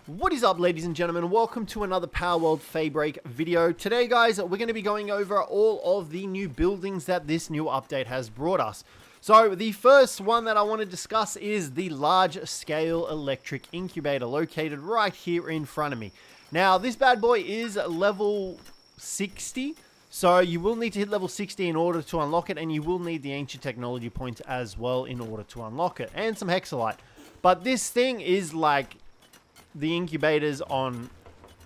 What is up, ladies and gentlemen? Welcome to another Palworld Feybreak video. Today, guys, we're going to be going over all of the new buildings that this new update has brought us. So, the first one that I want to discuss is the large-scale electric incubator located right here in front of me. Now, this bad boy is level 60, so you will need to hit level 60 in order to unlock it, and you will need the ancient technology points as well in order to unlock it, and some hexalite. But this thing is like the incubators on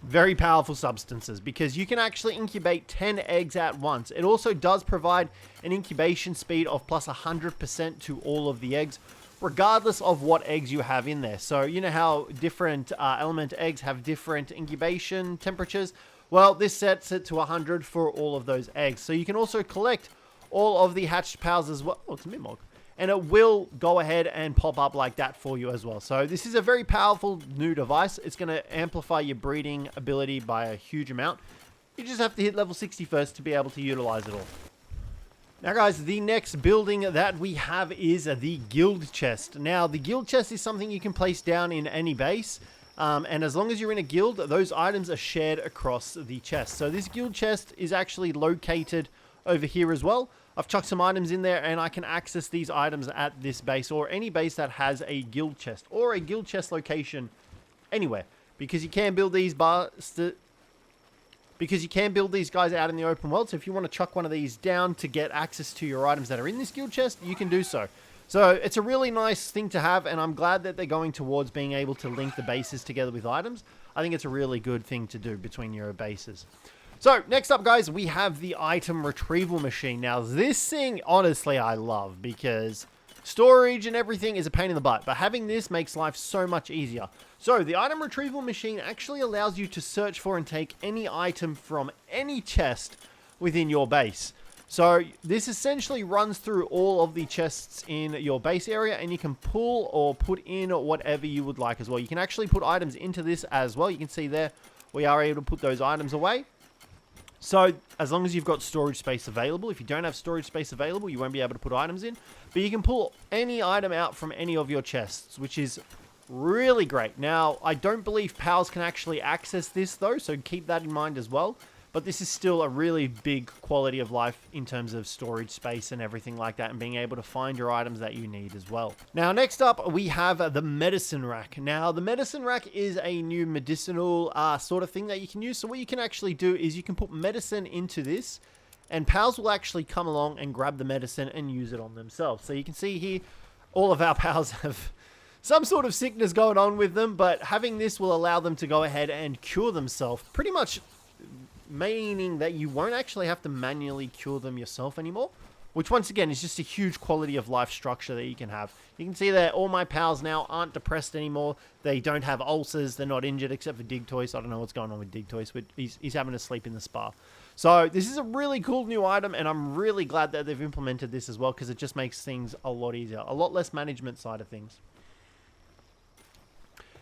very powerful substances, because you can actually incubate 10 eggs at once. It also does provide an incubation speed of plus 100% to all of the eggs, regardless of what eggs you have in there. So you know how different element eggs have different incubation temperatures? Well, this sets it to 100 for all of those eggs. So you can also collect all of the hatched pals as well. Oh, it's a Mimog. And it will go ahead and pop up like that for you as well. So this is a very powerful new device. It's going to amplify your breeding ability by a huge amount. You just have to hit level 60 first to be able to utilize it all. Now, guys, the next building that we have is the guild chest. Now, the guild chest is something you can place down in any base. And as long as you're in a guild, those items are shared across the chest. So this guild chest is actually located over here as well. I've chucked some items in there, and I can access these items at this base or any base that has a guild chest or a guild chest location anywhere, because you can build these guys out in the open world. So if you want to chuck one of these down to get access to your items that are in this guild chest, you can do so. So it's a really nice thing to have, and I'm glad that they're going towards being able to link the bases together with items. I think it's a really good thing to do between your bases. So, next up, guys, we have the item retrieval machine. Now, this thing, honestly, I love, because storage and everything is a pain in the butt, but having this makes life so much easier. So, the item retrieval machine actually allows you to search for and take any item from any chest within your base. So, this essentially runs through all of the chests in your base area, and you can pull or put in whatever you would like as well. You can actually put items into this as well. You can see there, we are able to put those items away. So, as long as you've got storage space available, if you don't have storage space available, you won't be able to put items in. But you can pull any item out from any of your chests, which is really great. Now, I don't believe pals can actually access this, though, so keep that in mind as well. But this is still a really big quality of life in terms of storage space and everything like that, and being able to find your items that you need as well. Now, next up, we have the medicine rack. Now, the medicine rack is a new medicinal sort of thing that you can use. So what you can actually do is you can put medicine into this, and pals will actually come along and grab the medicine and use it on themselves. So you can see here, all of our pals have some sort of sickness going on with them, but having this will allow them to go ahead and cure themselves, pretty much meaning that you won't actually have to manually cure them yourself anymore, which once again is just a huge quality of life structure that you can have. You can see that all my pals now aren't depressed anymore. They don't have ulcers. They're not injured, except for Digtoise. I don't know what's going on with Digtoise, but he's having to sleep in the spa. So this is a really cool new item, and I'm really glad that they've implemented this as well, because it just makes things a lot easier, a lot less management side of things.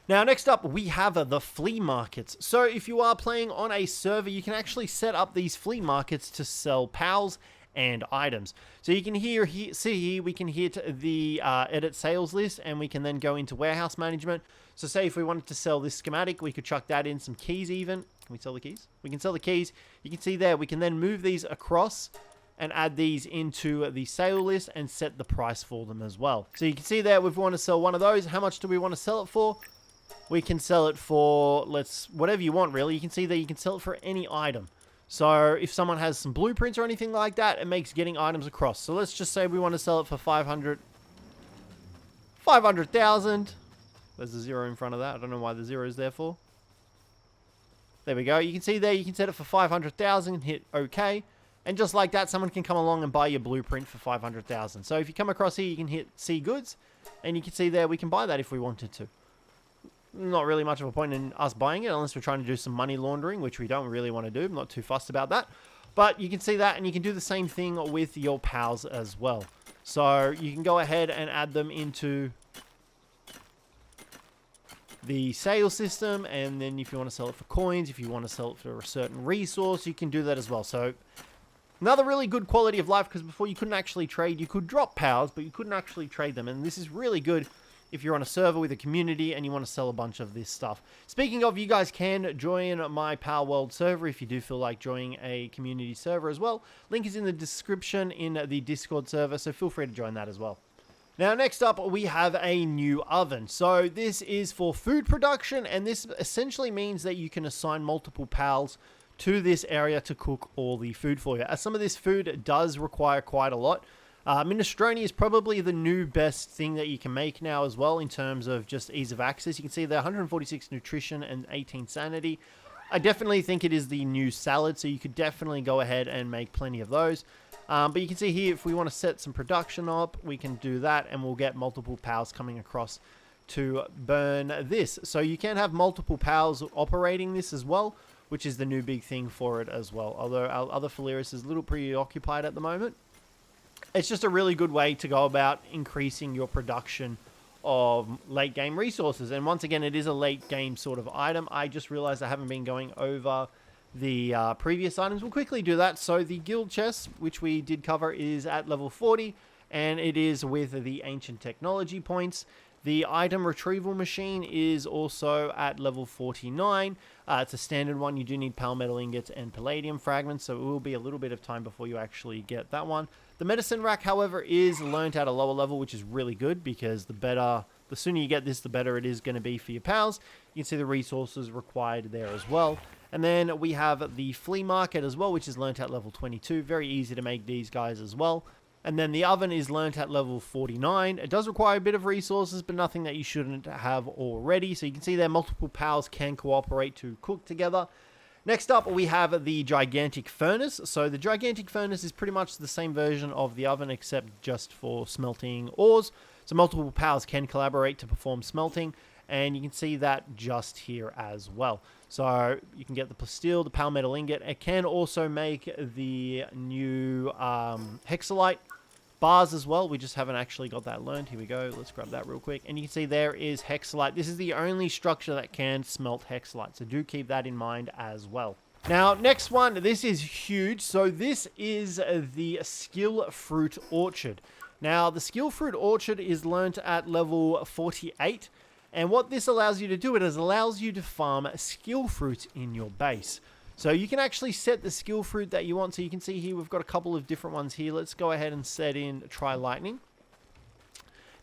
Now, next up, we have the flea markets. So if you are playing on a server, you can actually set up these flea markets to sell pals and items. So you can see here, we can hit the edit sales list, and we can then go into warehouse management. So say if we wanted to sell this schematic, we could chuck that in, some keys even. Can we sell the keys? We can sell the keys. You can see there, we can then move these across and add these into the sale list and set the price for them as well. So you can see there, if we want to sell one of those, how much do we want to sell it for? We can sell it for, whatever you want, really. You can see that you can sell it for any item. So if someone has some blueprints or anything like that, it makes getting items across. So let's just say we want to sell it for 500,000. There's a zero in front of that. I don't know why the zero is there for. There we go. You can see there, you can set it for 500,000 and hit OK. And just like that, someone can come along and buy your blueprint for 500,000. So if you come across here, you can hit see goods. And you can see there, we can buy that if we wanted to. Not really much of a point in us buying it unless we're trying to do some money laundering, which we don't really want to do. I'm not too fussed about that. But you can see that, and you can do the same thing with your pals as well. So you can go ahead and add them into the sale system, and then if you want to sell it for coins, if you want to sell it for a certain resource, you can do that as well. So another really good quality of life, because before you couldn't actually trade. You could drop pals, but you couldn't actually trade them, and this is really good if you're on a server with a community and you want to sell a bunch of this stuff. Speaking of, you guys can join my Palworld server if you do feel like joining a community server as well. Link is in the description in the Discord server, so feel free to join that as well. Now, next up, we have a new oven. So this is for food production, and this essentially means that you can assign multiple pals to this area to cook all the food for you. As some of this food does require quite a lot. Minestrone is probably the new best thing that you can make now as well in terms of just ease of access. You can see there 146 nutrition and 18 sanity. I definitely think it is the new salad, so you could definitely go ahead and make plenty of those. But you can see here, if we want to set some production up, we can do that, and we'll get multiple pals coming across to burn this. So you can have multiple pals operating this as well, which is the new big thing for it as well. Although our other Phaleris is a little preoccupied at the moment. It's just a really good way to go about increasing your production of late game resources. And once again, it is a late game sort of item. I just realized I haven't been going over the previous items. We'll quickly do that. So the guild chest, which we did cover, is at level 40, and it is with the ancient technology points. The item retrieval machine is also at level 49. It's a standard one. You do need palmetal ingots and palladium fragments, so it will be a little bit of time before you actually get that one. The medicine rack, however, is learnt at a lower level, which is really good because the sooner you get this, the better it is going to be for your pals. You can see the resources required there as well. And then we have the flea market as well, which is learnt at level 22. Very easy to make these guys as well. And then the oven is learnt at level 49. It does require a bit of resources, but nothing that you shouldn't have already. So you can see there multiple pals can cooperate to cook together. Next up, we have the gigantic furnace. So the gigantic furnace is pretty much the same version of the oven, except just for smelting ores. So multiple pals can collaborate to perform smelting, and you can see that just here as well. So you can get the steel, the palmetal ingot. It can also make the new hexalite bars as well. We just haven't actually got that learned. Here we go. Let's grab that real quick. And you can see there is hexalite. This is the only structure that can smelt hexalite, so do keep that in mind as well. Now, next one, this is huge. So this is the skill fruit orchard. Now, the skill fruit orchard is learnt at level 48. And what this allows you to do, it allows you to farm skill fruit in your base. So you can actually set the skill fruit that you want. So you can see here, we've got a couple of different ones here. Let's go ahead and set in Try Lightning.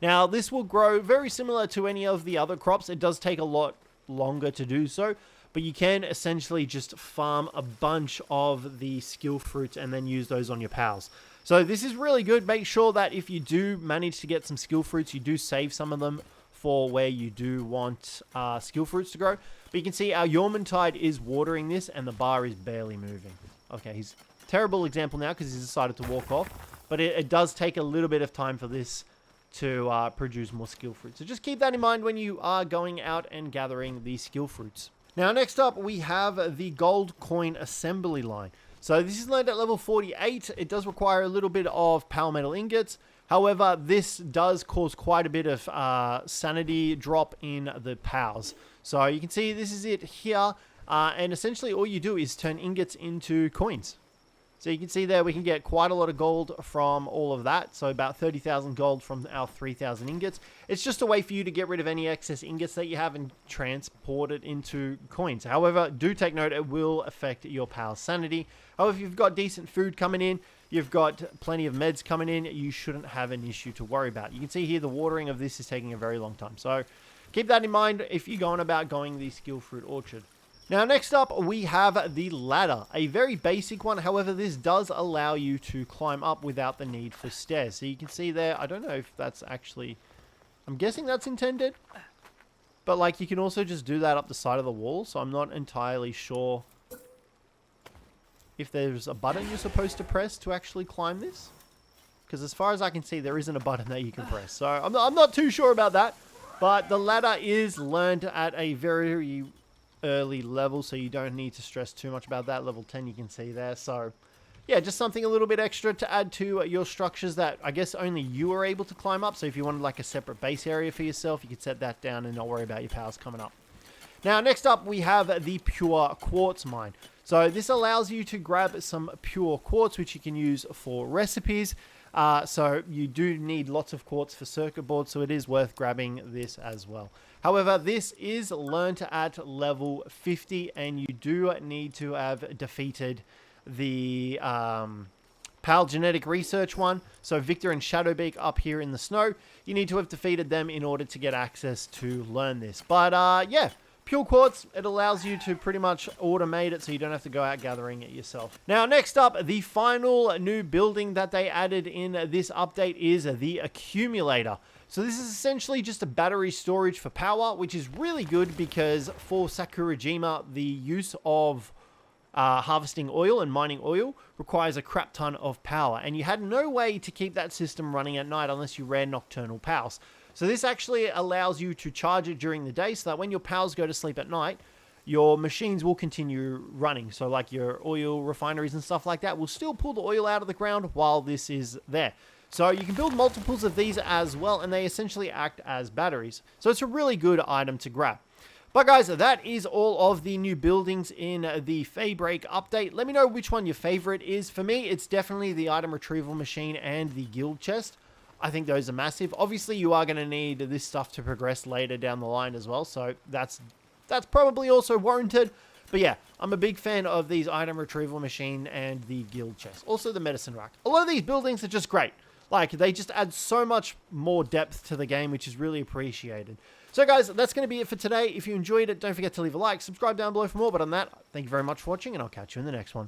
Now, this will grow very similar to any of the other crops. It does take a lot longer to do so, but you can essentially just farm a bunch of the skill fruits and then use those on your pals. So this is really good. Make sure that if you do manage to get some skill fruits, you do save some of them for where you do want skill fruits to grow. But you can see our Yormantide is watering this, and the bar is barely moving. Okay, he's a terrible example now because he's decided to walk off. But it does take a little bit of time for this to produce more skill fruits. So just keep that in mind when you are going out and gathering these skill fruits. Now, next up, we have the gold coin assembly line. So this is learned at level 48. It does require a little bit of palmetal ingots. However, this does cause quite a bit of sanity drop in the pals. So you can see this is it here. And essentially all you do is turn ingots into coins. So you can see there we can get quite a lot of gold from all of that. So about 30,000 gold from our 3,000 ingots. It's just a way for you to get rid of any excess ingots that you have and transport it into coins. However, do take note, it will affect your pal's sanity. However, if you've got decent food coming in, you've got plenty of meds coming in, you shouldn't have an issue to worry about. You can see here the watering of this is taking a very long time. So keep that in mind if you're going about going the skill fruit orchard. Now, next up, we have the ladder, a very basic one. However, this does allow you to climb up without the need for stairs. So you can see there, I don't know if that's actually, I'm guessing that's intended, but like you can also just do that up the side of the wall. So I'm not entirely sure if there's a button you're supposed to press to actually climb this. Because as far as I can see, there isn't a button that you can press. So I'm not too sure about that. But the ladder is learned at a very early level, so you don't need to stress too much about that. Level 10 you can see there. So yeah, just something a little bit extra to add to your structures that I guess only you are able to climb up. So if you wanted like a separate base area for yourself, you could set that down and not worry about your pals coming up. Now, next up, we have the pure quartz mine. So this allows you to grab some pure quartz, which you can use for recipes. So you do need lots of quartz for circuit boards, so it is worth grabbing this as well. However, this is learnt at level 50, and you do need to have defeated the PAL genetic research one. So Victor and Shadowbeak up here in the snow, you need to have defeated them in order to get access to learn this. But yeah, pure quartz, it allows you to pretty much automate it so you don't have to go out gathering it yourself. Now, next up, the final new building that they added in this update is the Accumulator. So this is essentially just a battery storage for power, which is really good because for Sakurajima, the use of harvesting oil and mining oil requires a crap ton of power, and you had no way to keep that system running at night unless you ran nocturnal powers. So this actually allows you to charge it during the day so that when your powers go to sleep at night, your machines will continue running. So like your oil refineries and stuff like that will still pull the oil out of the ground while this is there. So you can build multiples of these as well, and they essentially act as batteries. So it's a really good item to grab. But guys, that is all of the new buildings in the Feybreak update. Let me know which one your favorite is. For me, it's definitely the item retrieval machine and the guild chest. I think those are massive. Obviously, you are going to need this stuff to progress later down the line as well, so that's probably also warranted. But yeah, I'm a big fan of these item retrieval machine and the guild chest. Also the medicine rack. A lot of these buildings are just great. Like, they just add so much more depth to the game, which is really appreciated. So guys, that's going to be it for today. If you enjoyed it, don't forget to leave a like, subscribe down below for more. But on that, thank you very much for watching, and I'll catch you in the next one.